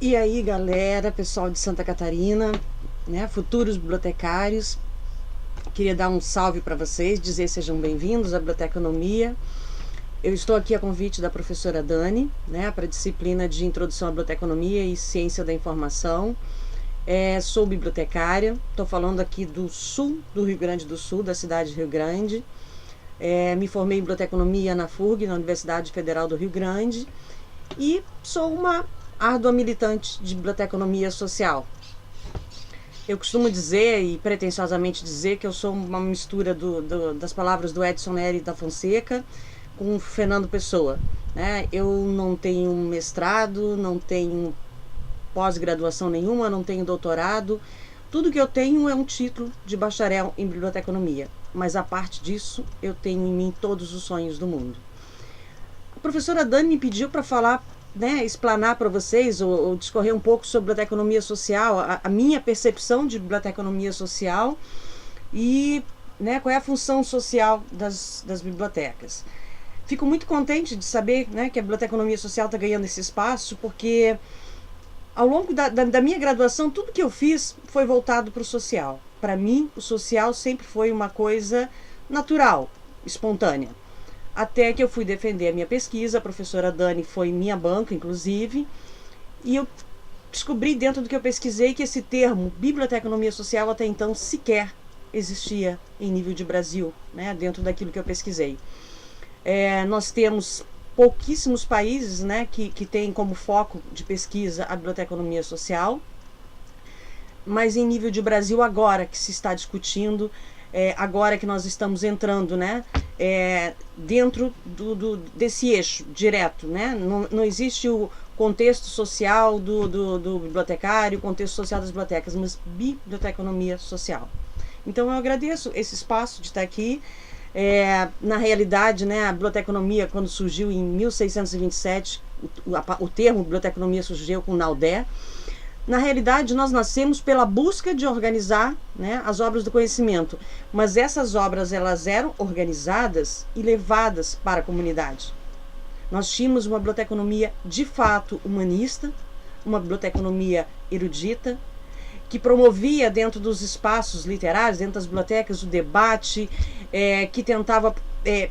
E aí, galera, pessoal de Santa Catarina, né, futuros bibliotecários, queria dar um salve para vocês, dizer sejam bem-vindos à Biblioteconomia. Eu estou aqui a convite da professora Dani, né, para a disciplina de Introdução à Biblioteconomia e Ciência da Informação. Sou bibliotecária, estou falando aqui do sul do Rio Grande do Sul, da cidade de Rio Grande. Me formei em Biblioteconomia na FURG, na Universidade Federal do Rio Grande, e sou uma árdua militante de biblioteconomia social. Eu costumo dizer, e pretensiosamente dizer, que eu sou uma mistura das palavras do Edson Nery da Fonseca com Fernando Pessoa. Né? Eu não tenho mestrado, não tenho pós-graduação nenhuma, não tenho doutorado. Tudo que eu tenho é um título de bacharel em biblioteconomia. Mas a parte disso, eu tenho em mim todos os sonhos do mundo. A professora Dani me pediu para falar, né, explanar para vocês ou discorrer um pouco sobre biblioteconomia social, a minha percepção de biblioteconomia social e, né, qual é a função social das bibliotecas. Fico muito contente de saber, né, que a biblioteconomia social está ganhando esse espaço, porque ao longo da minha graduação, tudo que eu fiz foi voltado para o social. Para mim, o social sempre foi uma coisa natural, espontânea. Até que eu fui defender a minha pesquisa, a professora Dani foi minha banca, inclusive, e eu descobri dentro do que eu pesquisei que esse termo, biblioteconomia social, até então sequer existia em nível de Brasil, né, dentro daquilo que eu pesquisei. Nós temos pouquíssimos países, né, que têm como foco de pesquisa a biblioteconomia social, mas em nível de Brasil, agora que se está discutindo, agora que nós estamos entrando, né, dentro desse eixo direto, né? Não existe o contexto social do bibliotecário, o contexto social das bibliotecas, mas biblioteconomia social. Então eu agradeço esse espaço de estar aqui. Na realidade, né, a biblioteconomia, quando surgiu em 1627, o termo biblioteconomia surgiu com Naudé. Na realidade, nós nascemos pela busca de organizar, né, as obras do conhecimento, mas essas obras elas eram organizadas e levadas para a comunidade. Nós tínhamos uma biblioteconomia de fato humanista, uma biblioteconomia erudita, que promovia dentro dos espaços literários, dentro das bibliotecas, o debate, que tentava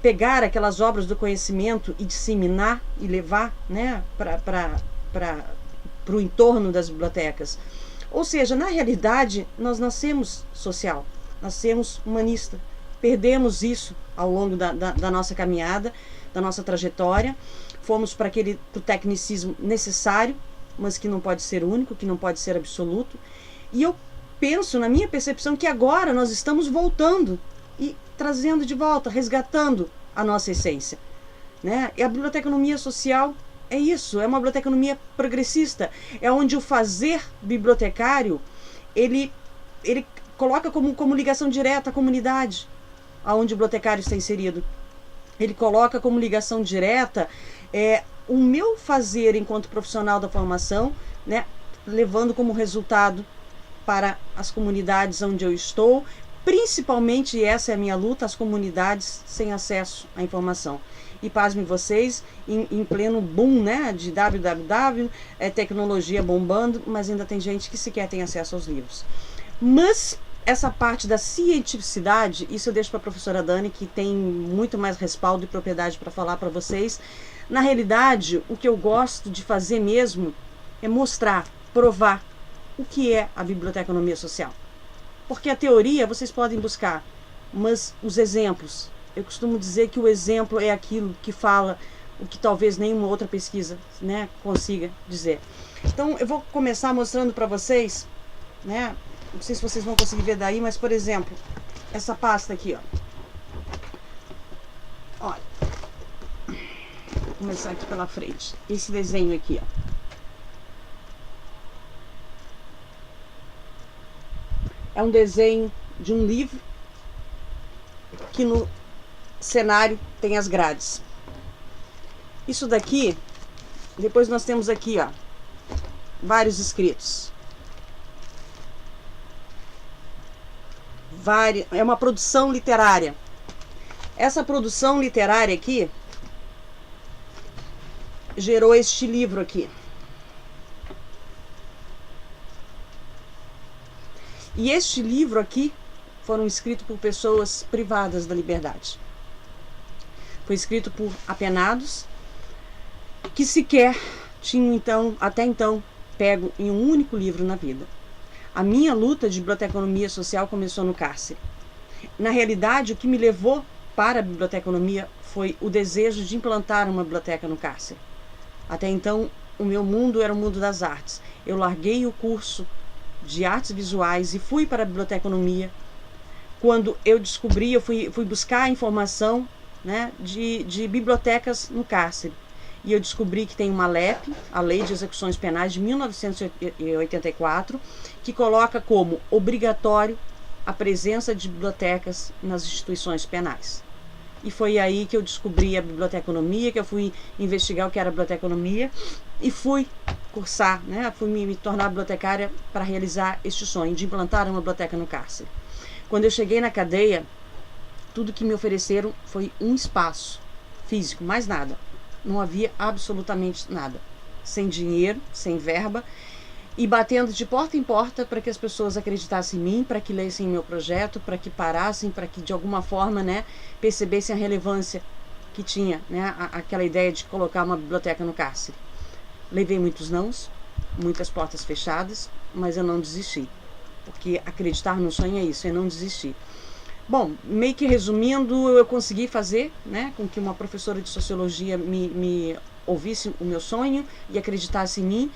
pegar aquelas obras do conhecimento e disseminar e levar, né, para o entorno das bibliotecas. Ou seja, na realidade, nós nascemos social, nascemos humanista. Perdemos isso ao longo da nossa caminhada, da nossa trajetória. Fomos para o tecnicismo necessário, mas que não pode ser único, que não pode ser absoluto. E eu penso, na minha percepção, que agora nós estamos voltando e trazendo de volta, resgatando a nossa essência. Né? E a biblioteconomia social é isso, é uma biblioteconomia progressista, é onde o fazer bibliotecário, ele coloca como ligação direta a comunidade aonde o bibliotecário está inserido. Ele coloca como ligação direta o meu fazer enquanto profissional da formação, né, levando como resultado para as comunidades onde eu estou, principalmente, e essa é a minha luta, as comunidades sem acesso à informação. E pasmem vocês, em pleno boom, né, de www, tecnologia bombando, mas ainda tem gente que sequer tem acesso aos livros. Mas essa parte da cientificidade, isso eu deixo para a professora Dani, que tem muito mais respaldo e propriedade para falar para vocês. Na realidade, o que eu gosto de fazer mesmo é mostrar, provar o que é a biblioteconomia social. Porque a teoria vocês podem buscar, mas os exemplos, eu costumo dizer que o exemplo é aquilo que fala o que talvez nenhuma outra pesquisa, né, consiga dizer. Então eu vou começar mostrando para vocês, né, não sei se vocês vão conseguir ver daí, mas por exemplo, essa pasta aqui, ó. Olha, vou começar aqui pela frente. Esse desenho aqui, ó. É um desenho de um livro que no cenário tem as grades. Isso daqui, depois nós temos aqui, ó, vários escritos. É uma produção literária. Essa produção literária aqui gerou este livro aqui. E este livro aqui foram escritos por pessoas privadas da liberdade. Foi escrito por apenados que sequer tinham até então pego em um único livro na vida. A minha luta de biblioteconomia social começou no cárcere. Na realidade, o que me levou para a biblioteconomia foi o desejo de implantar uma biblioteca no cárcere. Até então, o meu mundo era o mundo das artes. Eu larguei o curso de artes visuais e fui para a biblioteconomia. Quando eu descobri, eu fui buscar informação, né, de bibliotecas no cárcere. E eu descobri que tem uma LEP, a Lei de Execuções Penais de 1984, que coloca como obrigatório a presença de bibliotecas nas instituições penais. E foi aí que eu descobri a biblioteconomia, que eu fui investigar o que era biblioteconomia e fui cursar, né? Fui me tornar bibliotecária para realizar este sonho de implantar uma biblioteca no cárcere. Quando eu cheguei na cadeia, tudo que me ofereceram foi um espaço físico, mais nada. Não havia absolutamente nada. Sem dinheiro, sem verba, e batendo de porta em porta para que as pessoas acreditassem em mim, para que lessem meu projeto, para que parassem, para que de alguma forma, né, percebessem a relevância que tinha, né, aquela ideia de colocar uma biblioteca no cárcere. Levei muitos nãos, muitas portas fechadas, mas eu não desisti, porque acreditar no sonho é isso, é não desistir. Bom, meio que resumindo, eu consegui fazer, né, com que uma professora de sociologia me ouvisse o meu sonho e acreditasse em mim,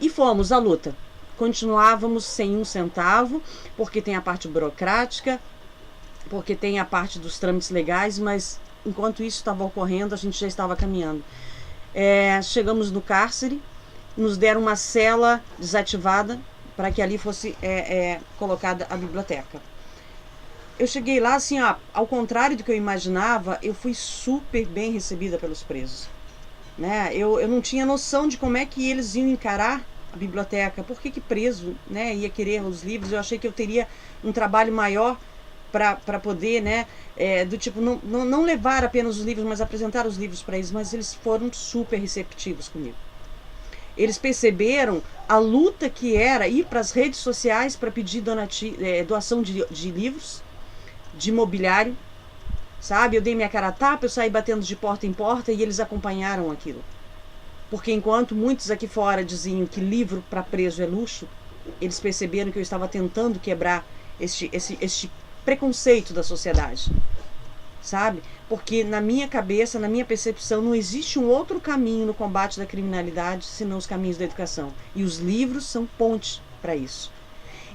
e fomos à luta. Continuávamos sem um centavo, porque tem a parte burocrática, porque tem a parte dos trâmites legais, mas enquanto isso estava ocorrendo, a gente já estava caminhando. Chegamos no cárcere, nos deram uma cela desativada para que ali fosse colocada a biblioteca. Eu cheguei lá, assim, ao contrário do que eu imaginava, eu fui super bem recebida pelos presos. Né? Eu não tinha noção de como é que eles iam encarar a biblioteca, por que preso, né, ia querer os livros. Eu achei que eu teria um trabalho maior para poder, né, do tipo, não levar apenas os livros, mas apresentar os livros para eles, mas eles foram super receptivos comigo. Eles perceberam a luta que era ir para as redes sociais para pedir doação de livros, de mobiliário, sabe? Eu dei minha cara a tapa, eu saí batendo de porta em porta e eles acompanharam aquilo. Porque enquanto muitos aqui fora diziam que livro para preso é luxo, eles perceberam que eu estava tentando quebrar este preconceito da sociedade, sabe? Porque na minha cabeça, na minha percepção, não existe um outro caminho no combate da criminalidade senão os caminhos da educação. E os livros são pontes para isso.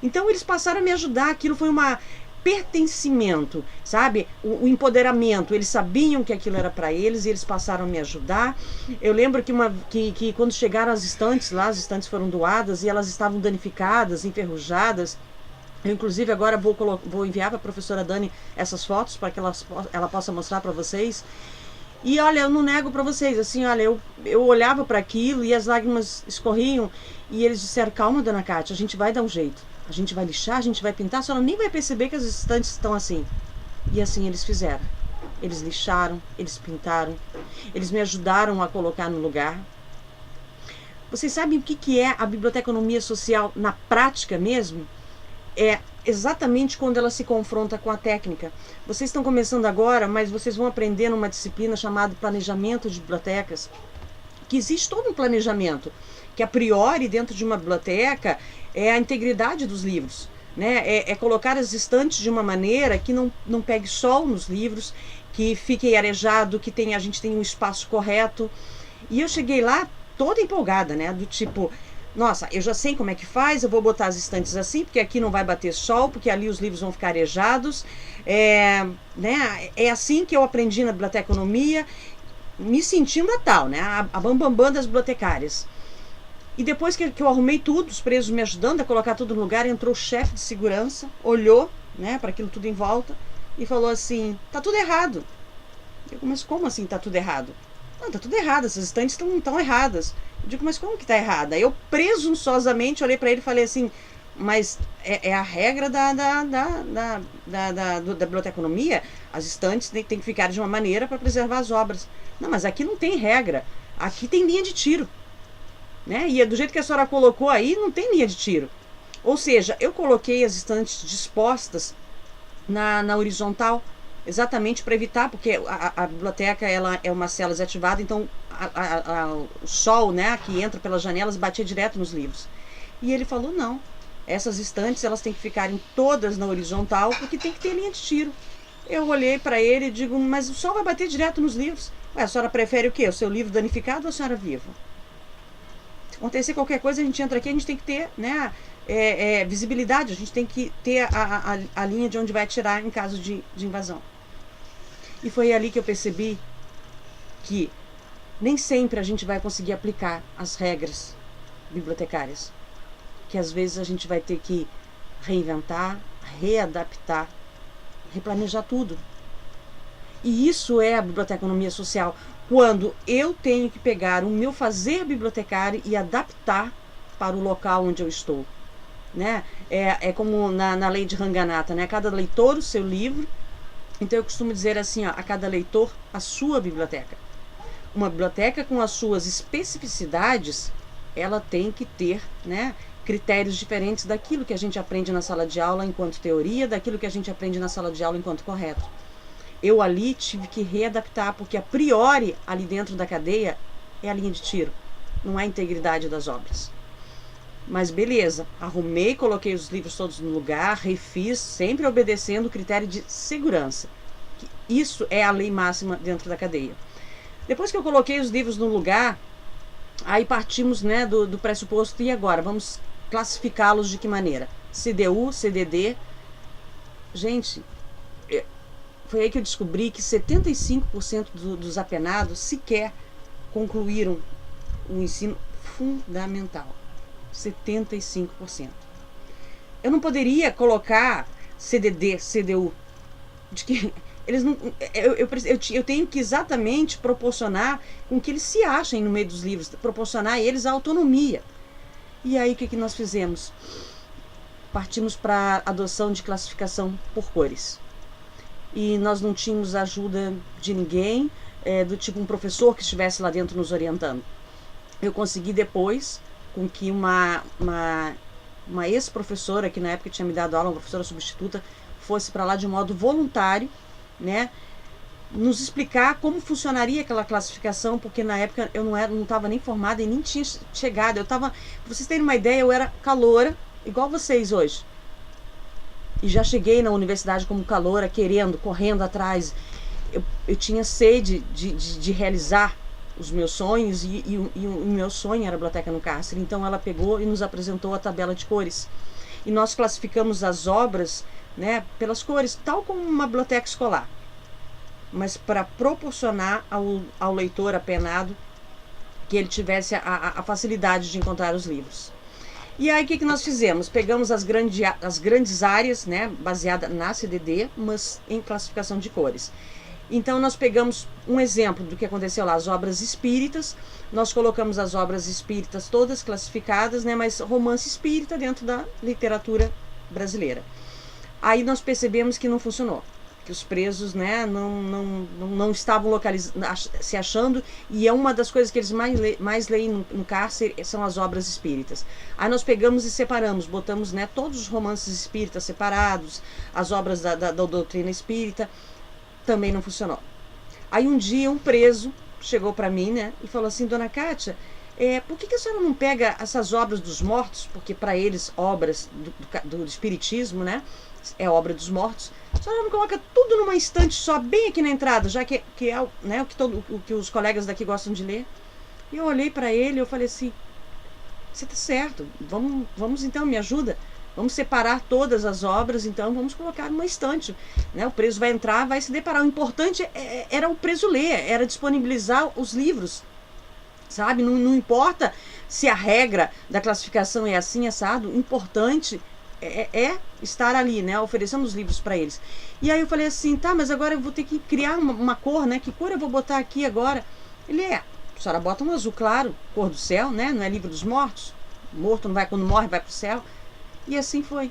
Então eles passaram a me ajudar, aquilo foi uma pertencimento, sabe? O empoderamento. Eles sabiam que aquilo era para eles e eles passaram a me ajudar. Eu lembro que quando chegaram as estantes lá, as estantes foram doadas e elas estavam danificadas, enferrujadas. Eu, inclusive, agora vou enviar para a professora Dani essas fotos para que ela possa mostrar para vocês. E olha, eu não nego para vocês, assim, olha, eu olhava para aquilo e as lágrimas escorriam e eles disseram: calma, dona Cátia, a gente vai dar um jeito. A gente vai lixar, a gente vai pintar, a senhora nem vai perceber que as estantes estão assim. E assim eles fizeram. Eles lixaram, eles pintaram, eles me ajudaram a colocar no lugar. Vocês sabem o que é a biblioteconomia social na prática mesmo? É exatamente quando ela se confronta com a técnica. Vocês estão começando agora, mas vocês vão aprender numa disciplina chamada planejamento de bibliotecas, que existe todo um planejamento, que a priori dentro de uma biblioteca é a integridade dos livros, né? É colocar as estantes de uma maneira que não pegue sol nos livros, que fique arejado, que a gente tenha um espaço correto. E eu cheguei lá toda empolgada, né? Do tipo, nossa, eu já sei como é que faz, eu vou botar as estantes assim, porque aqui não vai bater sol, porque ali os livros vão ficar arejados. Né? É assim que eu aprendi na biblioteconomia, me sentindo a tal, né? A bambambam das bibliotecárias. E depois que eu arrumei tudo, os presos me ajudando a colocar tudo no lugar, entrou o chefe de segurança, olhou, né, para aquilo tudo em volta e falou assim: tá tudo errado. Eu digo: mas como assim tá tudo errado? Não, tá tudo errado, essas estantes estão erradas. Eu digo: mas como que tá errada? Aí eu presunçosamente olhei para ele e falei assim: mas é a regra da biblioteconomia, as estantes tem que ficar de uma maneira para preservar as obras. Não, mas aqui não tem regra, aqui tem linha de tiro. Né? E do jeito que a senhora colocou aí, não tem linha de tiro. Ou seja, eu coloquei as estantes dispostas na horizontal, exatamente para evitar, porque a biblioteca ela é uma cela desativada, então o sol, né, que entra pelas janelas batia direto nos livros. E ele falou, não, essas estantes elas têm que ficarem todas na horizontal, porque tem que ter linha de tiro. Eu olhei para ele e digo, mas o sol vai bater direto nos livros. Ué, a senhora prefere o quê? O seu livro danificado ou a senhora viva? Se acontecer qualquer coisa, a gente entra aqui, a gente tem que ter, né, visibilidade, a gente tem que ter a linha de onde vai atirar em caso de invasão. E foi ali que eu percebi que nem sempre a gente vai conseguir aplicar as regras bibliotecárias. Que às vezes a gente vai ter que reinventar, readaptar, replanejar tudo. E isso é a biblioteconomia social, quando eu tenho que pegar o meu fazer bibliotecário e adaptar para o local onde eu estou. Né? É como na lei de Ranganatha, né? Cada leitor o seu livro. Então eu costumo dizer assim, ó, a cada leitor a sua biblioteca. Uma biblioteca com as suas especificidades, ela tem que ter, né, critérios diferentes daquilo que a gente aprende na sala de aula enquanto teoria, daquilo que a gente aprende na sala de aula enquanto correto. Eu ali tive que readaptar, porque a priori, ali dentro da cadeia, é a linha de tiro, não há a integridade das obras. Mas beleza, arrumei, coloquei os livros todos no lugar, refiz, sempre obedecendo o critério de segurança. Isso é a lei máxima dentro da cadeia. Depois que eu coloquei os livros no lugar, aí partimos, né, do pressuposto, e agora? Vamos classificá-los de que maneira? CDU, CDD. Gente, foi aí que eu descobri que 75% dos apenados sequer concluíram o ensino fundamental. 75%. Eu não poderia colocar CDD, CDU, de que eles não, eu tenho que exatamente proporcionar com que eles se achem no meio dos livros, proporcionar a eles a autonomia. E aí o que nós fizemos? Partimos para a adoção de classificação por cores. E nós não tínhamos ajuda de ninguém, do tipo um professor que estivesse lá dentro nos orientando. Eu consegui depois com que uma ex-professora, que na época tinha me dado aula, uma professora substituta, fosse para lá de modo voluntário, né, nos explicar como funcionaria aquela classificação, porque na época eu não estava nem formada e nem tinha chegado. Para vocês terem uma ideia, eu era caloura, igual vocês hoje. E já cheguei na universidade como caloura, querendo, correndo atrás. Eu tinha sede de realizar os meus sonhos, e o meu sonho era a biblioteca no cárcere. Então ela pegou e nos apresentou a tabela de cores. E nós classificamos as obras, né, pelas cores, tal como uma biblioteca escolar, mas para proporcionar ao leitor apenado que ele tivesse a facilidade de encontrar os livros. E aí o que nós fizemos? Pegamos as grandes áreas, né, baseada na CDD, mas em classificação de cores. Então nós pegamos um exemplo do que aconteceu lá, as obras espíritas. Nós colocamos as obras espíritas todas classificadas, né, mas romance espírita dentro da literatura brasileira. Aí nós percebemos que não funcionou, que os presos, né, não estavam se achando, e é uma das coisas que eles mais leem no cárcere, são as obras espíritas. Aí nós pegamos e separamos, botamos, né, todos os romances espíritas separados, as obras da doutrina espírita. Também não funcionou. Aí um dia um preso chegou para mim, né, e falou assim: Dona Kátia, por que a senhora não pega essas obras dos mortos, porque para eles obras do espiritismo, né, é obra dos mortos, a senhora não coloca tudo numa estante só, bem aqui na entrada, já que é, né, o que os colegas daqui gostam de ler? E eu olhei para ele e eu falei assim: você tá certo, vamos então, me ajuda. Vamos separar todas as obras, então vamos colocar numa estante, né? O preso vai entrar, vai se deparar. O importante era o preso ler, era disponibilizar os livros, sabe? Não importa se a regra da classificação é assim, assado, o importante é estar ali, né? Oferecendo os livros para eles. E aí eu falei assim, tá, mas agora eu vou ter que criar uma cor, né? Que cor eu vou botar aqui agora? Ele a senhora bota um azul claro, cor do céu, né? Não é livro dos mortos? O morto não vai, quando morre, vai pro céu. E assim foi.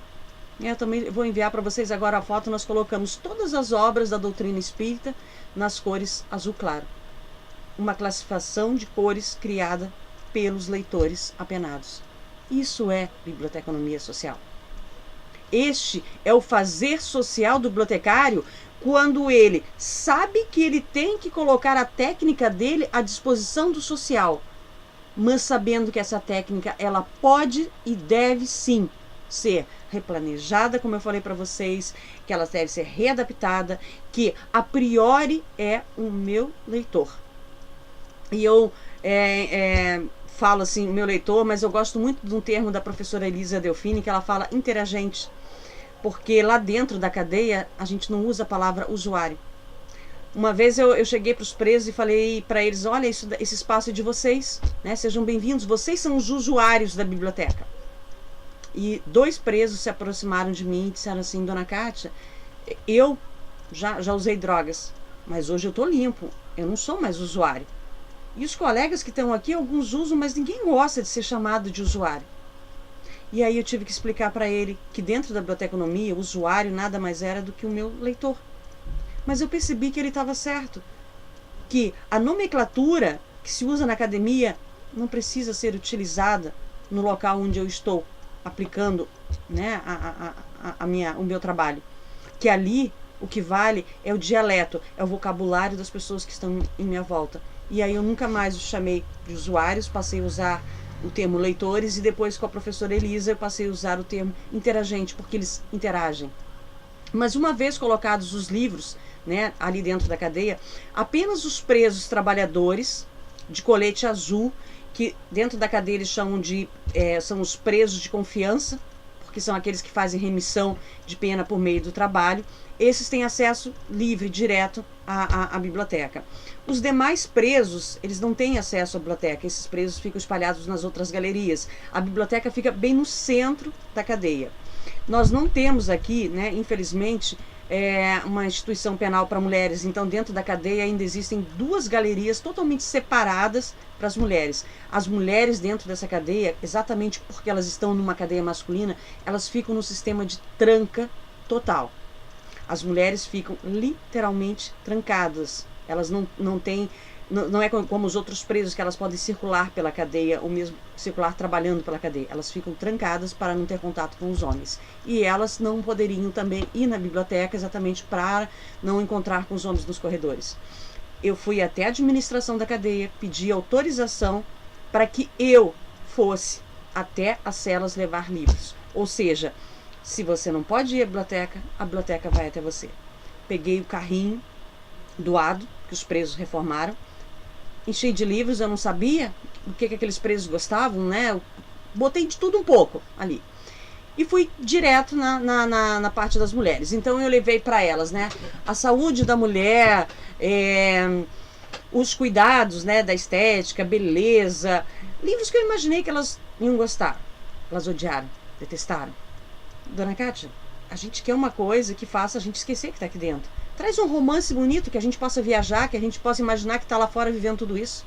Eu também vou enviar para vocês agora a foto. Nós colocamos todas as obras da doutrina espírita nas cores azul claro. Uma classificação de cores criada pelos leitores apenados. Isso é biblioteconomia social. Este é o fazer social do bibliotecário quando ele sabe que ele tem que colocar a técnica dele à disposição do social, mas sabendo que essa técnica ela pode e deve sim ser replanejada, como eu falei para vocês, que ela deve ser readaptada, que a priori é o meu leitor. E eu falo assim, meu leitor, mas eu gosto muito de um termo da professora Elisa Delfini, que ela fala interagente, porque lá dentro da cadeia a gente não usa a palavra usuário. Uma vez eu cheguei para os presos e falei para eles, olha, esse espaço é de vocês, né? Sejam bem-vindos, vocês são os usuários da biblioteca. E 2 presos se aproximaram de mim e disseram assim, dona Kátia, eu já usei drogas, mas hoje eu estou limpo, eu não sou mais usuário. E os colegas que estão aqui, alguns usam, mas ninguém gosta de ser chamado de usuário. E aí eu tive que explicar para ele que dentro da biblioteconomia, o usuário nada mais era do que o meu leitor. Mas eu percebi que ele estava certo, que a nomenclatura que se usa na academia não precisa ser utilizada no local onde eu estou aplicando, né, o meu trabalho. Que ali o que vale é o dialeto, é o vocabulário das pessoas que estão em minha volta. E aí eu nunca mais os chamei de usuários, passei a usar o termo leitores, e depois com a professora Elisa eu passei a usar o termo interagente, porque eles interagem. Mas uma vez colocados os livros, né, ali dentro da cadeia, apenas os presos trabalhadores de colete azul, que dentro da cadeia eles chamam de, são os presos de confiança, porque são aqueles que fazem remissão de pena por meio do trabalho, esses têm acesso livre, direto à biblioteca. Os demais presos, eles não têm acesso à biblioteca, esses presos ficam espalhados nas outras galerias. A biblioteca fica bem no centro da cadeia. Nós não temos aqui, né, infelizmente, uma instituição penal para mulheres, então dentro da cadeia ainda existem 2 galerias totalmente separadas para as mulheres. As mulheres dentro dessa cadeia, exatamente porque elas estão numa cadeia masculina, elas ficam no sistema de tranca total. As mulheres ficam literalmente trancadas, elas não têm, não é como os outros presos que elas podem circular pela cadeia, ou mesmo circular trabalhando pela cadeia. Elas ficam trancadas para não ter contato com os homens. E elas não poderiam também ir na biblioteca exatamente para não encontrar com os homens nos corredores. Eu fui até a administração da cadeia, pedi autorização para que eu fosse até as celas levar livros. Ou seja, se você não pode ir à biblioteca vai até você. Peguei o carrinho doado, que os presos reformaram, enchi de livros, eu não sabia o que aqueles presos gostavam, né? Eu botei de tudo um pouco ali. E fui direto na parte das mulheres. Então eu levei para elas, né, a saúde da mulher, os cuidados, né, da estética, beleza, livros que eu imaginei que elas iam gostar. Elas odiaram, detestaram. Dona Kátia, a gente quer uma coisa que faça a gente esquecer que está aqui dentro. Traz um romance bonito, que a gente possa viajar, que a gente possa imaginar que está lá fora vivendo tudo isso,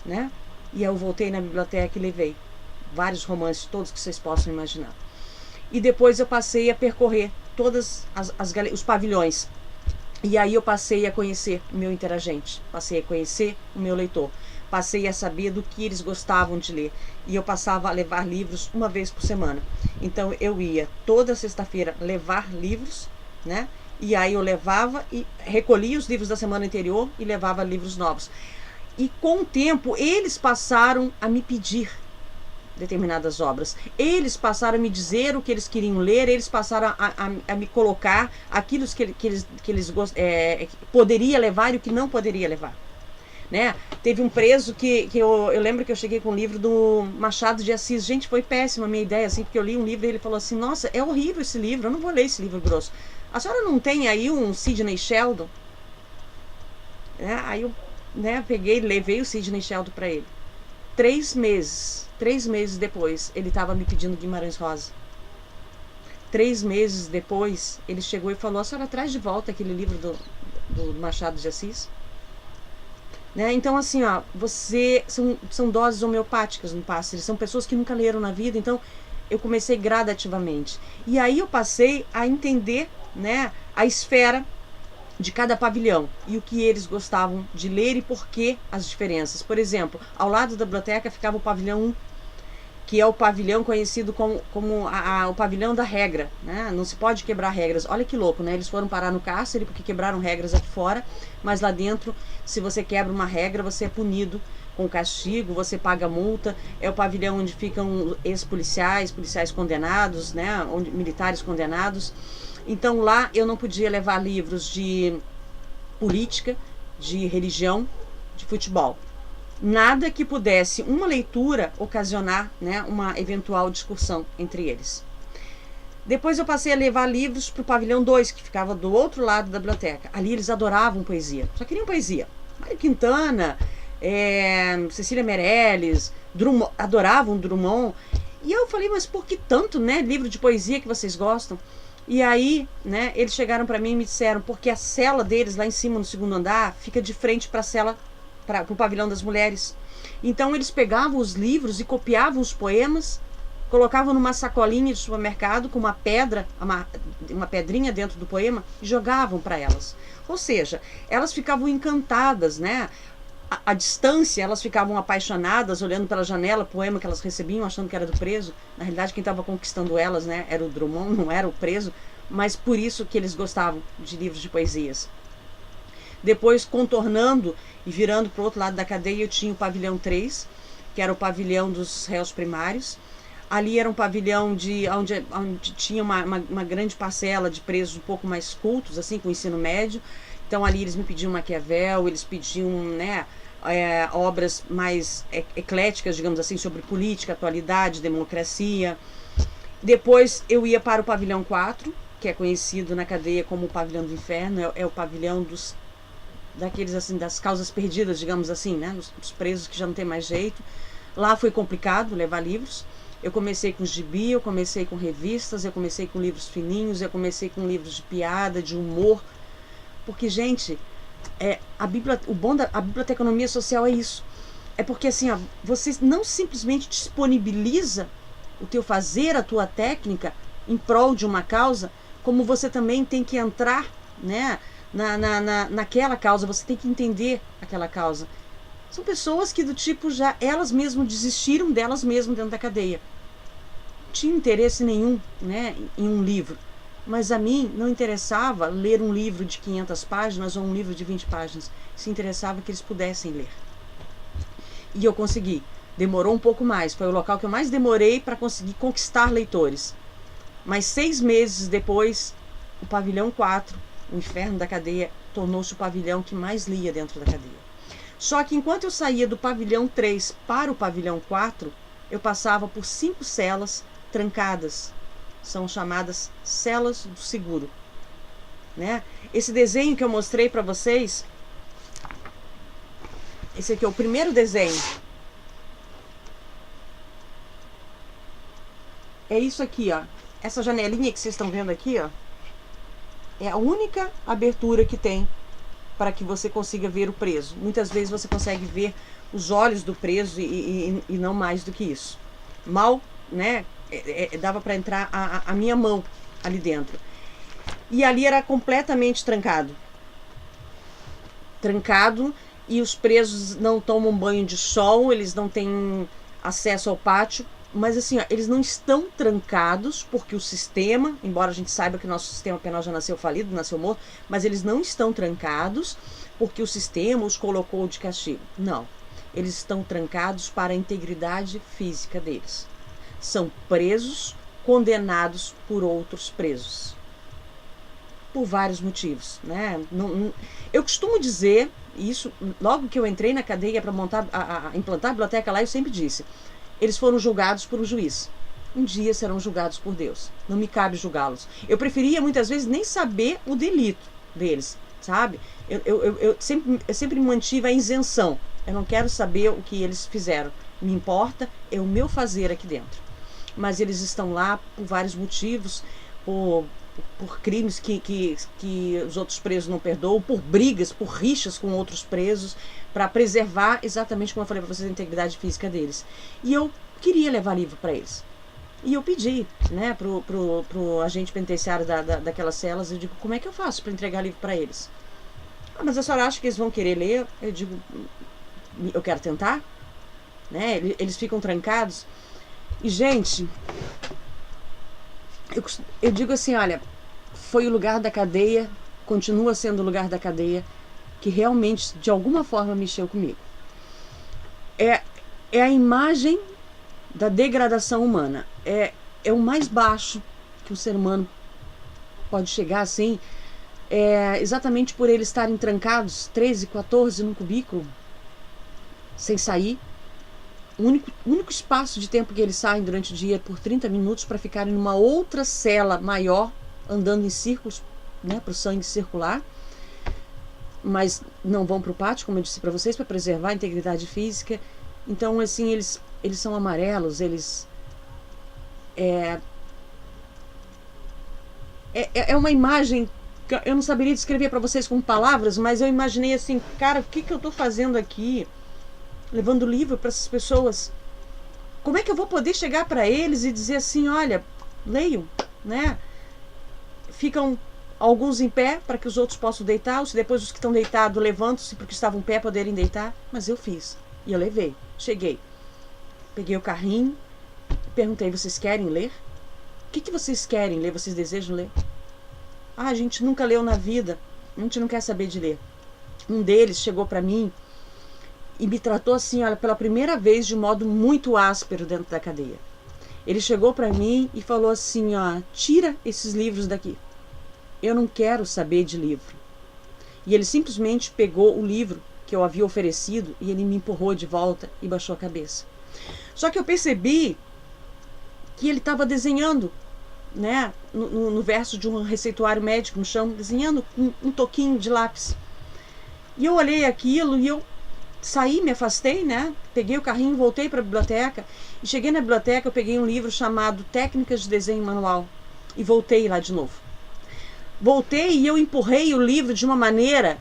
né? E eu voltei na biblioteca e levei vários romances, todos que vocês possam imaginar. E depois eu passei a percorrer todos os pavilhões. E aí eu passei a conhecer o meu interagente, passei a conhecer o meu leitor, passei a saber do que eles gostavam de ler. E eu passava a levar livros uma vez por semana. Então eu ia toda sexta-feira levar livros, né? E aí eu levava e recolhia os livros da semana anterior e levava livros novos. E com o tempo eles passaram a me pedir determinadas obras. Eles passaram a me dizer o que eles queriam ler, eles passaram a me colocar aquilo que eles poderia levar e o que não poderia levar. Né? Teve um preso que eu lembro que eu cheguei com um livro do Machado de Assis. Gente, foi péssima a minha ideia, assim, porque eu li um livro e ele falou assim, nossa, é horrível esse livro, eu não vou ler esse livro grosso. A senhora não tem aí um Sidney Sheldon? Aí eu, né, peguei, levei o Sidney Sheldon para ele. 3 meses depois, ele estava me pedindo Guimarães Rosa. 3 meses depois, ele chegou e falou, a senhora traz de volta aquele livro do Machado de Assis? Né? Então, assim, ó, são doses homeopáticas no passe, são pessoas que nunca leram na vida, então eu comecei gradativamente. E aí eu passei a entender, né, a esfera de cada pavilhão e o que eles gostavam de ler e por que as diferenças. Por exemplo, ao lado da biblioteca ficava o pavilhão 1. que é o pavilhão conhecido como o pavilhão da regra, né? Não se pode quebrar regras. Olha que louco, né? Eles foram parar no cárcere porque quebraram regras aqui fora, mas lá dentro, se você quebra uma regra, você é punido com castigo, você paga multa. É o pavilhão onde ficam ex-policiais, policiais condenados, né? Onde, militares condenados. Então lá eu não podia levar livros de política, de religião, de futebol. Nada que pudesse uma leitura ocasionar, né, uma eventual discussão entre eles. Depois eu passei a levar livros para o pavilhão 2, que ficava do outro lado da biblioteca. Ali eles adoravam poesia, só queriam poesia. Mário Quintana, Cecília Meirelles, Drummond, adoravam Drummond. E eu falei, mas por que tanto, né, livro de poesia que vocês gostam? E aí, né, eles chegaram para mim e me disseram, porque a cela deles lá em cima no segundo andar fica de frente para a cela, para o pavilhão das mulheres. Então eles pegavam os livros e copiavam os poemas, colocavam numa sacolinha de supermercado com uma pedra, uma pedrinha dentro do poema e jogavam para elas. Ou seja, elas ficavam encantadas, né? À distância, elas ficavam apaixonadas, olhando pela janela o poema que elas recebiam, achando que era do preso. Na realidade, quem estava conquistando elas, né, era o Drummond, não era o preso, mas por isso que eles gostavam de livros de poesias. Depois, contornando e virando para o outro lado da cadeia, eu tinha o pavilhão 3, que era o pavilhão dos réus primários. Ali era um pavilhão onde tinha uma grande parcela de presos um pouco mais cultos, assim, com o ensino médio. Então ali eles me pediam Maquiavel, eles pediam, né, obras mais ecléticas, digamos assim, sobre política, atualidade, democracia. Depois eu ia para o pavilhão 4, que é conhecido na cadeia como o pavilhão do inferno, é o pavilhão daqueles assim, das causas perdidas, digamos assim, né, dos presos que já não tem mais jeito. Lá foi complicado levar livros. Eu comecei com gibi, eu comecei com revistas, eu comecei com livros fininhos, eu comecei com livros de piada, de humor. Porque, gente, o bom da biblioteconomia social é isso. É porque, assim, ó, você não simplesmente disponibiliza o teu fazer, a tua técnica, em prol de uma causa, como você também tem que entrar, né, naquela causa, você tem que entender aquela causa. São pessoas que do tipo já elas mesmas desistiram delas mesmas dentro da cadeia. Não tinha interesse nenhum, né, em um livro. Mas a mim não interessava ler um livro de 500 páginas ou um livro de 20 páginas. Se interessava que eles pudessem ler. E eu consegui. Demorou um pouco mais. Foi o local que eu mais demorei para conseguir conquistar leitores. Mas 6 meses depois, o pavilhão 4, o inferno da cadeia, tornou-se o pavilhão que mais lia dentro da cadeia. Só que enquanto eu saía do pavilhão 3 para o pavilhão 4, eu passava por 5 celas trancadas. São chamadas celas do seguro, né? Esse desenho que eu mostrei para vocês, esse aqui é o primeiro desenho. É isso aqui, ó. Essa janelinha que vocês estão vendo aqui, ó, é a única abertura que tem para que você consiga ver o preso. Muitas vezes você consegue ver os olhos do preso e não mais do que isso. Mal, né? Dava para entrar a minha mão ali dentro. E ali era completamente trancado. Trancado, e os presos não tomam banho de sol, eles não têm acesso ao pátio. Mas assim, ó, eles não estão trancados porque o sistema, embora a gente saiba que o nosso sistema penal já nasceu falido, nasceu morto, mas eles não estão trancados porque o sistema os colocou de castigo. Não. Eles estão trancados para a integridade física deles. São presos condenados por outros presos. Por vários motivos, né? Eu costumo dizer, isso logo que eu entrei na cadeia para implantar a biblioteca lá, eu sempre disse: eles foram julgados por um juiz. Um dia serão julgados por Deus. Não me cabe julgá-los. Eu preferia muitas vezes nem saber o delito deles, sabe? Eu sempre mantive a isenção. Eu não quero saber o que eles fizeram. Me importa é o meu fazer aqui dentro. Mas eles estão lá por vários motivos, por crimes que os outros presos não perdoam, por brigas, por rixas com outros presos, para preservar, exatamente como eu falei para vocês, a integridade física deles. E eu queria levar livro para eles. E eu pedi, né, pro agente penitenciário daquelas celas, eu digo: como é que eu faço para entregar livro para eles? Ah, mas a senhora acha que eles vão querer ler? Eu digo: eu quero tentar. Né? Eles ficam trancados. E, gente, eu digo assim, olha, foi o lugar da cadeia, continua sendo o lugar da cadeia, que realmente, de alguma forma, mexeu comigo. É a imagem da degradação humana. É o mais baixo que o ser humano pode chegar, assim, exatamente por eles estarem trancados, 13, 14, num cubículo, sem sair. O único espaço de tempo que eles saem durante o dia é por 30 minutos para ficarem numa outra cela maior, andando em círculos, né, para o sangue circular. Mas não vão para o pátio, como eu disse para vocês, para preservar a integridade física. Então, assim, eles são amarelos, eles... É uma imagem que eu não saberia descrever para vocês com palavras, mas eu imaginei assim, cara, o que eu estou fazendo aqui? Levando livro para essas pessoas. Como é que eu vou poder chegar para eles e dizer assim, olha, leiam, né? Ficam alguns em pé para que os outros possam deitar, depois os que estão deitados levantam-se porque estavam em pé poderem deitar. Mas eu fiz, e eu levei. Cheguei, peguei o carrinho, perguntei, vocês querem ler? O que vocês querem ler? Vocês desejam ler? Ah, a gente nunca leu na vida, a gente não quer saber de ler. Um deles chegou para mim e me tratou assim, olha, pela primeira vez de modo muito áspero dentro da cadeia. Ele chegou para mim e falou assim, ó, tira esses livros daqui. Eu não quero saber de livro. E ele simplesmente pegou o livro que eu havia oferecido e ele me empurrou de volta e baixou a cabeça. Só que eu percebi que ele estava desenhando, né, no verso de um receituário médico no chão, desenhando um toquinho de lápis. E eu olhei aquilo e eu saí, me afastei, né? Peguei o carrinho, voltei para a biblioteca. E cheguei na biblioteca, eu peguei um livro chamado Técnicas de Desenho Manual. E voltei lá de novo. Voltei e eu empurrei o livro de uma maneira,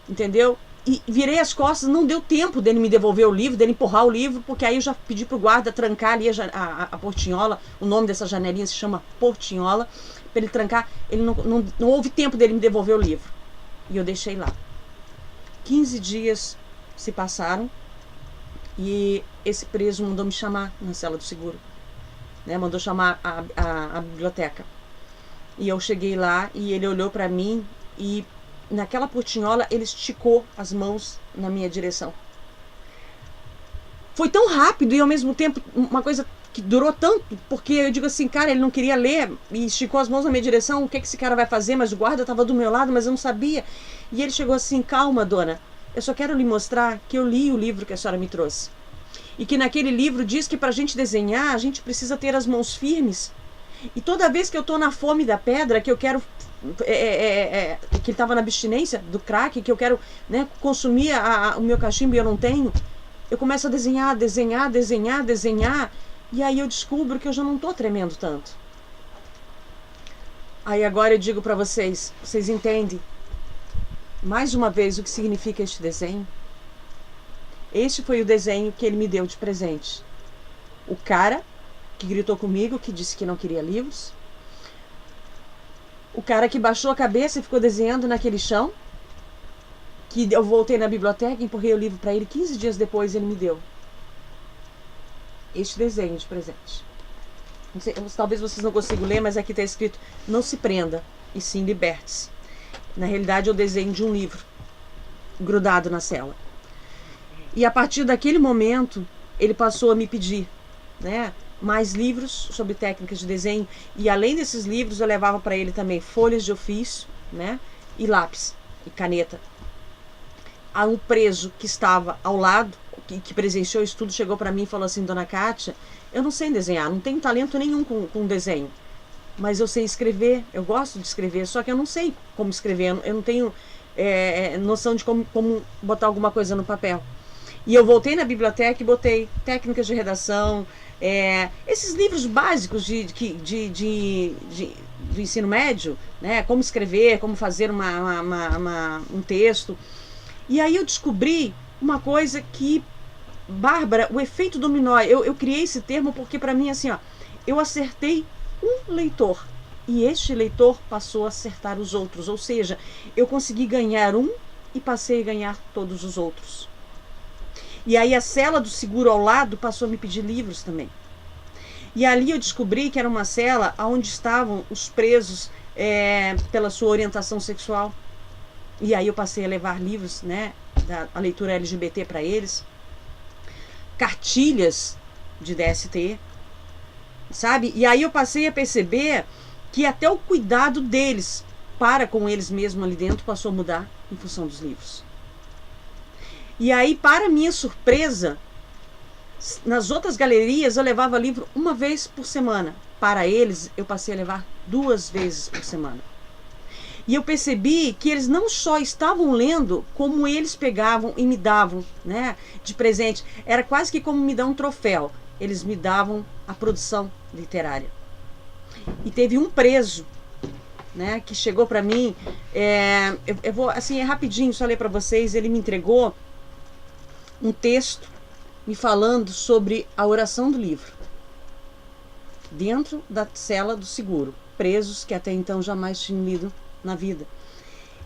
entendeu? E virei as costas, não deu tempo dele me devolver o livro, dele empurrar o livro, porque aí eu já pedi pro guarda trancar ali a portinhola. O nome dessa janelinha se chama portinhola. Para ele trancar, ele não houve tempo dele me devolver o livro. E eu deixei lá. 15 dias se passaram e esse preso mandou me chamar na cela do seguro, né? Mandou chamar a biblioteca. E eu cheguei lá e ele olhou para mim e naquela portinhola ele esticou as mãos na minha direção. Foi tão rápido e ao mesmo tempo uma coisa que durou tanto, porque eu digo assim, cara, ele não queria ler e esticou as mãos na minha direção, o que esse cara vai fazer? Mas o guarda estava do meu lado, mas eu não sabia. E ele chegou assim, calma, dona, eu só quero lhe mostrar que eu li o livro que a senhora me trouxe. E que naquele livro diz que para a gente desenhar, a gente precisa ter as mãos firmes. E toda vez que eu estou na fome da pedra, que eu quero... que ele estava na abstinência do crack, que eu quero, né, consumir o meu cachimbo e eu não tenho, eu começo a desenhar. E aí eu descubro que eu já não estou tremendo tanto. Aí agora eu digo para vocês, vocês entendem mais uma vez o que significa este desenho? Este foi o desenho que ele me deu de presente. O cara que gritou comigo, que disse que não queria livros. O cara que baixou a cabeça e ficou desenhando naquele chão. Que eu voltei na biblioteca, empurrei o livro para ele, 15 dias depois ele me deu este desenho de presente. Não sei, talvez vocês não consigam ler, mas aqui está escrito, não se prenda, e sim liberte-se. Na realidade é o desenho de um livro grudado na cela. E a partir daquele momento ele passou a me pedir, né, mais livros sobre técnicas de desenho. E além desses livros eu levava para ele também folhas de ofício, né, e lápis e caneta. A um preso que estava ao lado, que presenciou isso tudo, chegou para mim e falou assim, dona Kátia, eu não sei desenhar, não tenho talento nenhum com desenho, mas eu sei escrever, eu gosto de escrever, só que eu não sei como escrever, eu não tenho noção de como botar alguma coisa no papel. E eu voltei na biblioteca e botei técnicas de redação, esses livros básicos do ensino médio, né, como escrever, como fazer um texto. E aí eu descobri uma coisa que, Bárbara, o efeito dominó, eu criei esse termo porque para mim assim, ó, eu acertei um leitor e este leitor passou a acertar os outros, ou seja, eu consegui ganhar um e passei a ganhar todos os outros. E aí a cela do seguro ao lado passou a me pedir livros também. E ali eu descobri que era uma cela onde estavam os presos pela sua orientação sexual. E aí eu passei a levar livros, né, a leitura LGBT para eles, cartilhas de DST, sabe? E aí eu passei a perceber que até o cuidado deles para com eles mesmos ali dentro passou a mudar em função dos livros. E aí, para minha surpresa, nas outras galerias eu levava livro uma vez por semana. Para eles, eu passei a levar 2 vezes por semana. E eu percebi que eles não só estavam lendo, como eles pegavam e me davam, né, de presente. Era quase que como me dar um troféu. Eles me davam a produção literária. E teve um preso, né, que chegou para mim, eu vou, assim, rapidinho, só ler para vocês. Ele me entregou um texto me falando sobre a oração do livro, dentro da cela do seguro, presos que até então jamais tinham lido na vida.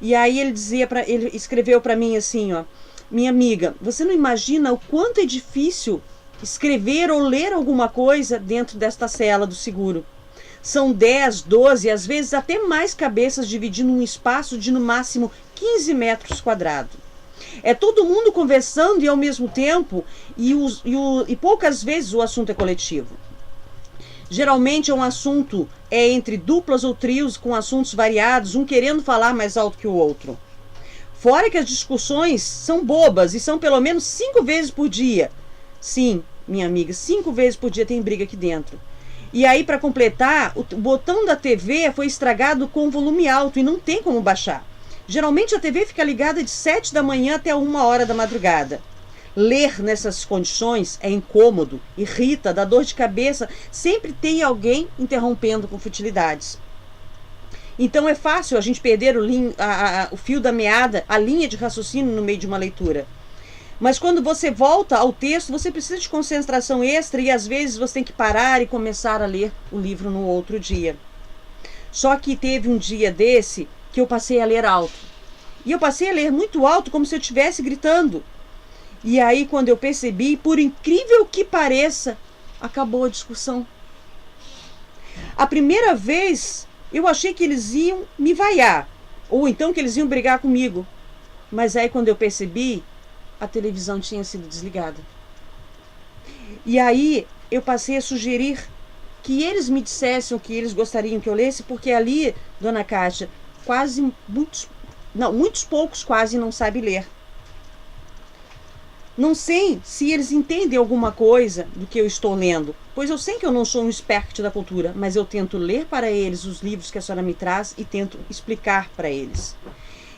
E aí ele escreveu para mim assim, ó: minha amiga, você não imagina o quanto é difícil escrever ou ler alguma coisa dentro desta cela do seguro. São 10, 12, às vezes até mais cabeças dividindo um espaço de no máximo 15 metros quadrados. É todo mundo conversando e ao mesmo tempo, e poucas vezes o assunto é coletivo. Geralmente é um assunto entre duplas ou trios com assuntos variados, um querendo falar mais alto que o outro. Fora que as discussões são bobas e são pelo menos 5 vezes por dia. Sim, minha amiga, 5 vezes por dia tem briga aqui dentro. E aí, para completar, o botão da TV foi estragado com volume alto e não tem como baixar. Geralmente a TV fica ligada de 7 da manhã até 1 hora da madrugada. Ler nessas condições é incômodo, irrita, dá dor de cabeça, sempre tem alguém interrompendo com futilidades. Então é fácil a gente perder o fio da meada, a linha de raciocínio no meio de uma leitura. Mas quando você volta ao texto, você precisa de concentração extra e às vezes você tem que parar e começar a ler o livro no outro dia. Só que teve um dia desse que eu passei a ler alto. E eu passei a ler muito alto, como se eu estivesse gritando. E aí, quando eu percebi, por incrível que pareça, acabou a discussão. A primeira vez, eu achei que eles iam me vaiar, ou então que eles iam brigar comigo. Mas aí, quando eu percebi, a televisão tinha sido desligada. E aí, eu passei a sugerir que eles me dissessem o que eles gostariam que eu lesse, porque ali, dona Kátia, muitos poucos quase não sabem ler. Não sei se eles entendem alguma coisa do que eu estou lendo, pois eu sei que eu não sou um expert da cultura, mas eu tento ler para eles os livros que a senhora me traz e tento explicar para eles.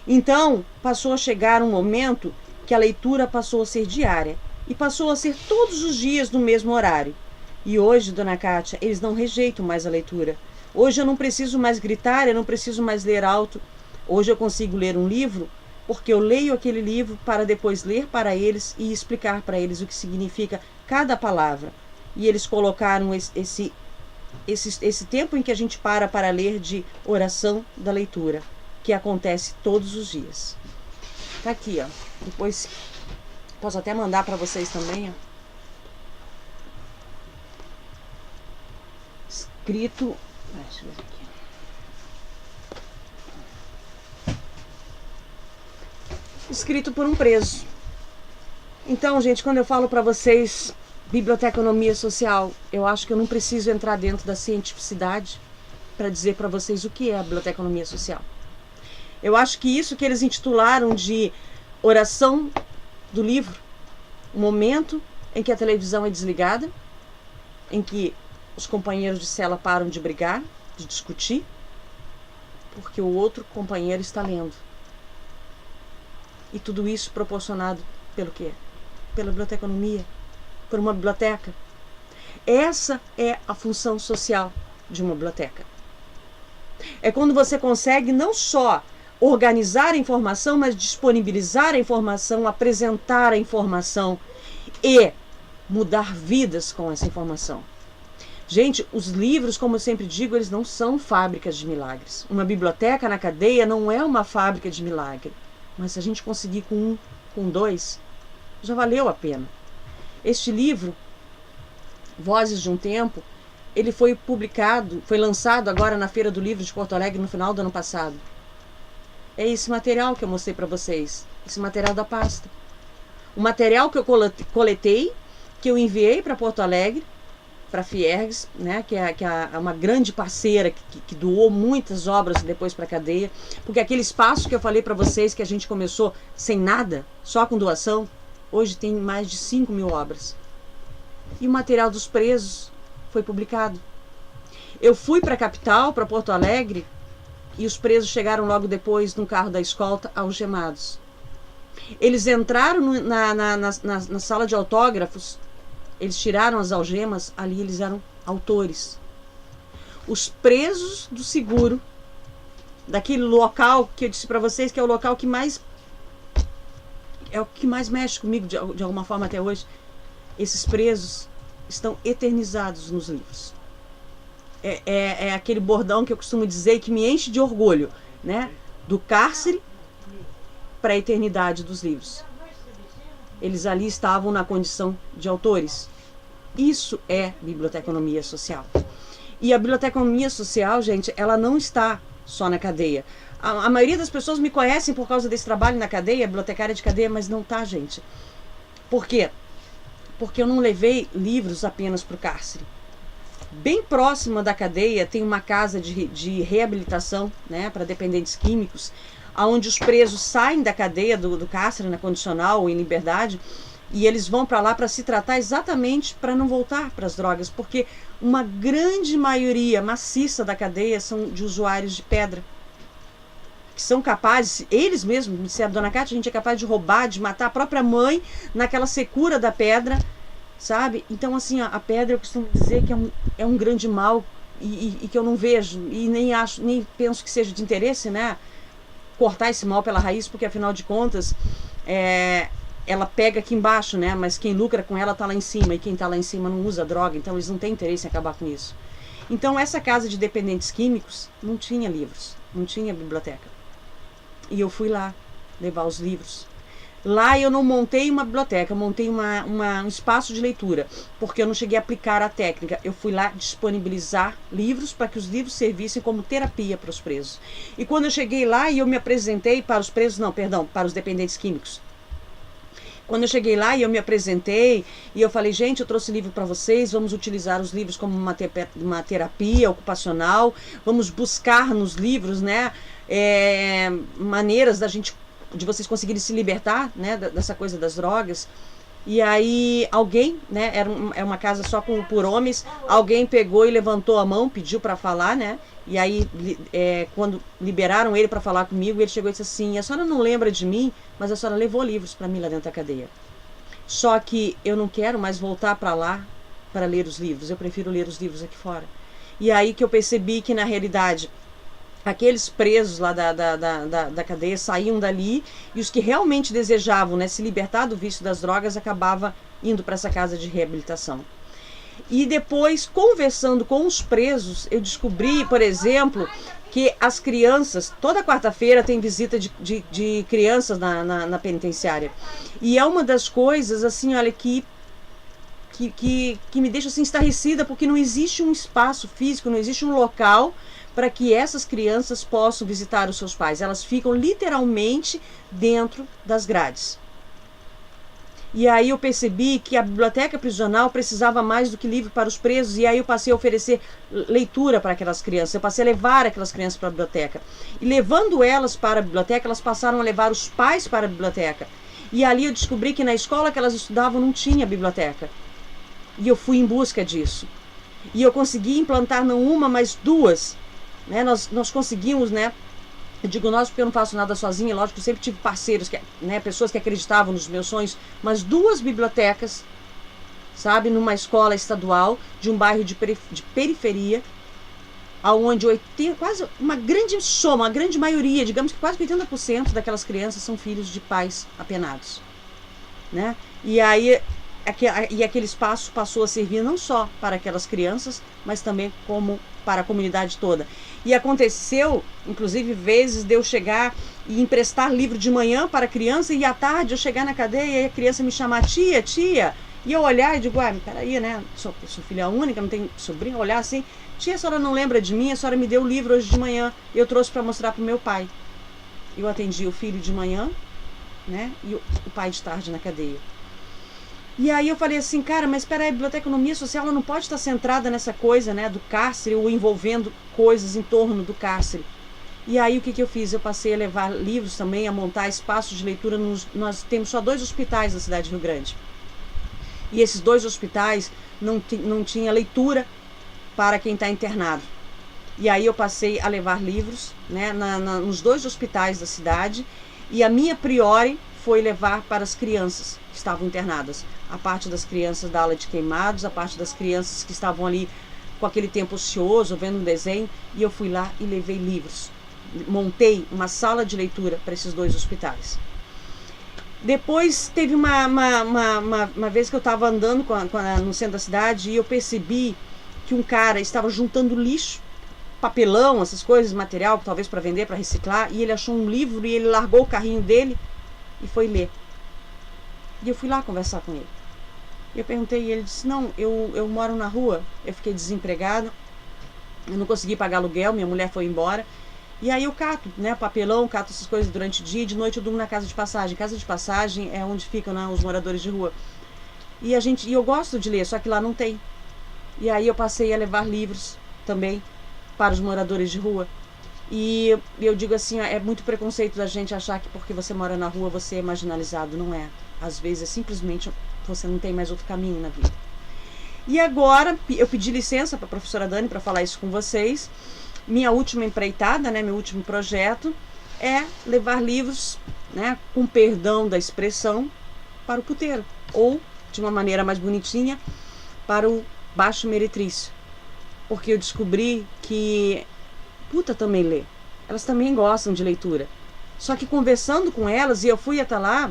Então, passou a chegar um momento que a leitura passou a ser diária e passou a ser todos os dias no mesmo horário. E hoje, dona Kátia, eles não rejeitam mais a leitura. Hoje eu não preciso mais gritar, eu não preciso mais ler alto. Hoje eu consigo ler um livro porque eu leio aquele livro para depois ler para eles e explicar para eles o que significa cada palavra. E eles colocaram esse tempo em que a gente para ler de oração da leitura, que acontece todos os dias. Tá aqui, ó. Depois posso até mandar para vocês também, ó. Escrito... Deixa eu ver aqui. Escrito por um preso. Então, gente, quando eu falo para vocês biblioteconomia social, eu acho que eu não preciso entrar dentro da cientificidade para dizer para vocês o que é a biblioteconomia social. Eu acho que isso que eles intitularam de oração do livro, o momento em que a televisão é desligada, em que os companheiros de cela param de brigar, de discutir, porque o outro companheiro está lendo. E tudo isso proporcionado pelo quê? Pela biblioteconomia, por uma biblioteca. Essa é a função social de uma biblioteca. É quando você consegue não só organizar a informação, mas disponibilizar a informação, apresentar a informação e mudar vidas com essa informação. Gente, os livros, como eu sempre digo, eles não são fábricas de milagres. Uma biblioteca na cadeia não é uma fábrica de milagre. Mas se a gente conseguir com 1, com 2, já valeu a pena. Este livro, Vozes de um Tempo, ele foi publicado, foi lançado agora na Feira do Livro de Porto Alegre no final do ano passado. É esse material que eu mostrei para vocês, esse material da pasta. O material que eu coletei, que eu enviei para Porto Alegre, para a Fiergs, né, que é uma grande parceira que doou muitas obras depois para a cadeia, porque aquele espaço que eu falei para vocês que a gente começou sem nada, só com doação, hoje tem mais de 5.000 obras. E o material dos presos foi publicado. Eu fui para a capital, para Porto Alegre, e os presos chegaram logo depois no carro da escolta, algemados. Eles entraram na sala de autógrafos, eles tiraram as algemas, ali eles eram autores. Os presos do seguro, daquele local que eu disse para vocês que é o local que mais mexe comigo de alguma forma até hoje, esses presos estão eternizados nos livros. É aquele bordão que eu costumo dizer que me enche de orgulho, né? Do cárcere para a eternidade dos livros. Eles ali estavam na condição de autores. Isso é biblioteconomia social. E a biblioteconomia social, gente, ela não está só na cadeia. A maioria das pessoas me conhecem por causa desse trabalho na cadeia, bibliotecária de cadeia, mas não tá, gente. Por quê? Porque eu não levei livros apenas para o cárcere. Bem próxima da cadeia tem uma casa de reabilitação, né, para dependentes químicos, onde os presos saem da cadeia do cárcere, na condicional ou em liberdade, e eles vão para lá para se tratar exatamente para não voltar para as drogas, porque uma grande maioria maciça da cadeia são de usuários de pedra, que são capazes, eles mesmos, me disseram, dona Cátia, a gente é capaz de roubar, de matar a própria mãe naquela secura da pedra, sabe? Então, assim, a pedra eu costumo dizer que é um grande mal e que eu não vejo e nem penso que seja de interesse, né? Cortar esse mal pela raiz, porque afinal de contas, ela pega aqui embaixo, né? Mas quem lucra com ela tá lá em cima, e quem tá lá em cima não usa droga, então eles não têm interesse em acabar com isso. Então essa casa de dependentes químicos não tinha livros, não tinha biblioteca. E eu fui lá levar os livros. Lá eu não montei uma biblioteca, eu montei um espaço de leitura, porque eu não cheguei a aplicar a técnica. Eu fui lá disponibilizar livros para que os livros servissem como terapia para os presos. E quando eu cheguei lá e eu me apresentei para os presos, não, perdão, para os dependentes químicos. Quando eu cheguei lá e eu me apresentei e eu falei, gente, eu trouxe livro para vocês, vamos utilizar os livros como uma terapia ocupacional, vamos buscar nos livros, né, maneiras de vocês conseguirem se libertar, né, dessa coisa das drogas. E aí alguém, né, é uma casa só por homens, alguém pegou e levantou a mão, pediu para falar, né, e aí quando liberaram ele para falar comigo, ele chegou e disse assim, a senhora não lembra de mim, mas a senhora levou livros para mim lá dentro da cadeia. Só que eu não quero mais voltar para lá para ler os livros, eu prefiro ler os livros aqui fora. E aí que eu percebi que na realidade aqueles presos lá da cadeia saíam dali e os que realmente desejavam, né, se libertar do vício das drogas acabavam indo para essa casa de reabilitação. E depois, conversando com os presos, eu descobri, por exemplo, que as crianças, toda quarta-feira tem visita de crianças na penitenciária. E é uma das coisas, assim, olha, que me deixa assim estarrecida, porque não existe um espaço físico, não existe um local para que essas crianças possam visitar os seus pais. Elas ficam literalmente dentro das grades. E aí eu percebi que a biblioteca prisional precisava mais do que livro para os presos, e aí eu passei a oferecer leitura para aquelas crianças, eu passei a levar aquelas crianças para a biblioteca. E levando elas para a biblioteca, elas passaram a levar os pais para a biblioteca. E ali eu descobri que na escola que elas estudavam não tinha biblioteca. E eu fui em busca disso. E eu consegui implantar não uma, mas duas. Né? Nós conseguimos, né? Eu digo nós porque eu não faço nada sozinha, lógico, eu sempre tive parceiros, né, pessoas que acreditavam nos meus sonhos, mas duas bibliotecas, sabe, numa escola estadual, de um bairro de periferia, onde quase uma grande soma, uma grande maioria, digamos que quase 80% daquelas crianças são filhos de pais apenados. Né? E aí aquele espaço passou a servir não só para aquelas crianças, mas também como para a comunidade toda. E aconteceu, inclusive, vezes de eu chegar e emprestar livro de manhã para a criança e à tarde eu chegar na cadeia e a criança me chamar, tia, E eu olhar e digo, peraí, né? Sou filha única, não tenho sobrinha. Olhar assim, tia, a senhora não lembra de mim? A senhora me deu o livro hoje de manhã. Eu trouxe para mostrar pro meu pai. Eu atendi o filho de manhã, né? E o pai de tarde na cadeia. E aí eu falei assim, cara, mas espera aí, a biblioteconomia social ela não pode estar centrada nessa coisa, né, do cárcere ou envolvendo coisas em torno do cárcere. E aí o que eu fiz? Eu passei a levar livros também, a montar espaços de leitura. Nós temos só 2 hospitais na cidade de Rio Grande. E esses 2 hospitais não tinha leitura para quem está internado. E aí eu passei a levar livros, né, nos 2 hospitais da cidade. E a minha priori foi levar para as crianças que estavam internadas. A parte das crianças da ala de queimados, a parte das crianças que estavam ali com aquele tempo ocioso, vendo um desenho. E eu fui lá e levei livros. Montei uma sala de leitura para esses 2 hospitais. Depois teve uma vez que eu estava andando no centro da cidade e eu percebi que um cara estava juntando lixo, papelão, essas coisas, material, talvez para vender, para reciclar, e ele achou um livro e ele largou o carrinho dele e foi ler. E eu fui lá conversar com ele. Eu perguntei e ele disse, não, eu moro na rua, eu fiquei desempregada, eu não consegui pagar aluguel, minha mulher foi embora, e aí eu cato, né, papelão, cato essas coisas durante o dia, e de noite eu durmo na casa de passagem. Casa de passagem é onde ficam, né, os moradores de rua. E eu gosto de ler, só que lá não tem. E aí eu passei a levar livros também para os moradores de rua. E eu digo assim, é muito preconceito da gente achar que porque você mora na rua você é marginalizado. Não é. Às vezes é simplesmente você não tem mais outro caminho na vida. E agora eu pedi licença para a professora Dani para falar isso com vocês. Minha última empreitada, né, meu último projeto é levar livros, né, com perdão da expressão, para o puteiro. Ou, de uma maneira mais bonitinha, para o baixo meretrício. Porque eu descobri que puta também lê. Elas também gostam de leitura. Só que conversando com elas, e eu fui até lá,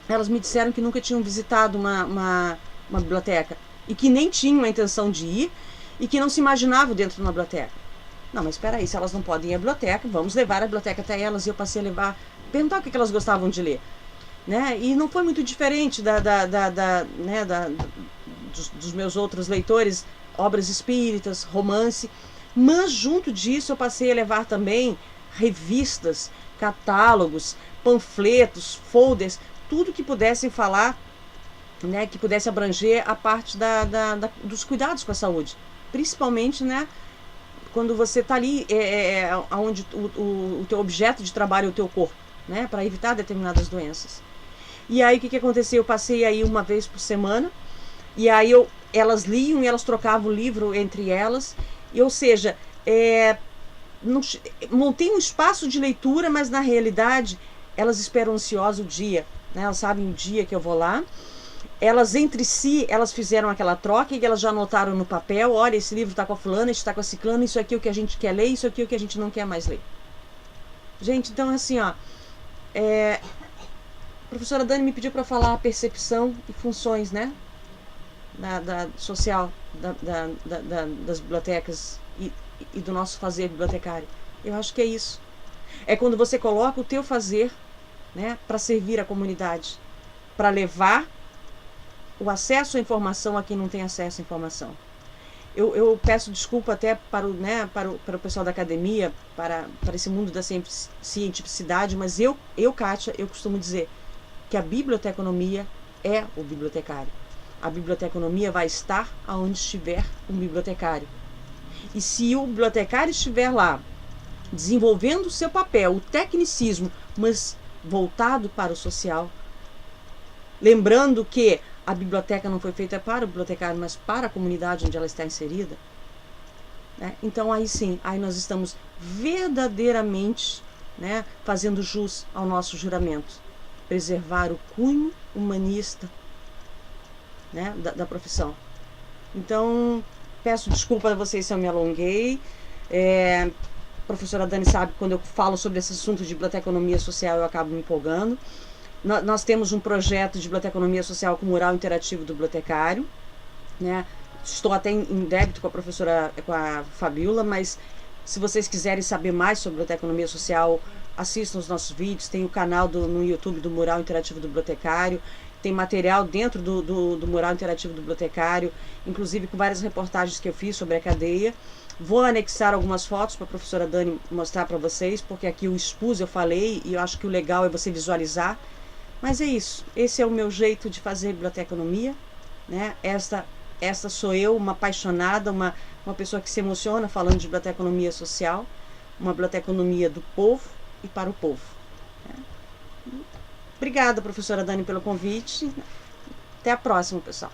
elas me disseram que nunca tinham visitado uma biblioteca. E que nem tinham a intenção de ir, e que não se imaginavam dentro de uma biblioteca. Não, mas espera aí, se elas não podem ir à biblioteca, vamos levar a biblioteca até elas. E eu passei a levar, perguntar o que elas gostavam de ler. Né? E não foi muito diferente dos meus outros leitores, obras espíritas, romance. Mas junto disso eu passei a levar também revistas, catálogos, panfletos, folders, tudo que pudessem falar, né, que pudesse abranger a parte dos cuidados com a saúde. Principalmente, né, quando você está ali, onde o teu objeto de trabalho é o teu corpo, né, para evitar determinadas doenças. E aí o que aconteceu? Eu passei aí uma vez por semana, e aí elas liam e elas trocavam o livro entre elas, e, ou seja, montei um espaço de leitura, mas na realidade elas esperam ansiosas o dia, né, elas sabem o dia que eu vou lá. Elas entre si, elas fizeram aquela troca e elas já anotaram no papel, olha, esse livro está com a fulana, esse está com a ciclana, isso aqui é o que a gente quer ler, isso aqui é o que a gente não quer mais ler. Gente, então assim, ó, a professora Dani me pediu para falar a percepção e funções, né, social das bibliotecas e do nosso fazer bibliotecário. Eu acho que é isso. É quando você coloca o teu fazer, né, para servir a comunidade, para levar o acesso à informação a quem não tem acesso à informação. Eu peço desculpa até para o pessoal da academia, para esse mundo da cientificidade, mas eu, Kátia, eu costumo dizer que a biblioteconomia é o bibliotecário. A biblioteconomia vai estar aonde estiver um bibliotecário. E se o bibliotecário estiver lá, desenvolvendo o seu papel, o tecnicismo, mas voltado para o social, lembrando que a biblioteca não foi feita para o bibliotecário, mas para a comunidade onde ela está inserida, né? Então aí sim, aí nós estamos verdadeiramente, né, fazendo jus ao nosso juramento, preservar o cunho humanista, né, da profissão. Então, peço desculpa a vocês se eu me alonguei. A professora Dani sabe que quando eu falo sobre esse assunto de biblioteconomia social eu acabo me empolgando. Nós temos um projeto de biblioteconomia social com mural interativo do bibliotecário, né? Estou até em débito com a Fabiola, mas se vocês quiserem saber mais sobre biblioteconomia social, assistam os nossos vídeos. Tem o canal no YouTube do Mural Interativo do Bibliotecário. tem material dentro do mural interativo do bibliotecário, inclusive com várias reportagens que eu fiz sobre a cadeia. Vou anexar algumas fotos para a professora Dani mostrar para vocês, porque aqui eu expus, eu falei, e eu acho que o legal é você visualizar. Mas é isso, esse é o meu jeito de fazer biblioteconomia, né? Esta sou eu, uma apaixonada, uma pessoa que se emociona falando de biblioteconomia social, uma biblioteconomia do povo e para o povo. Obrigada, professora Dani, pelo convite. Até a próxima, pessoal.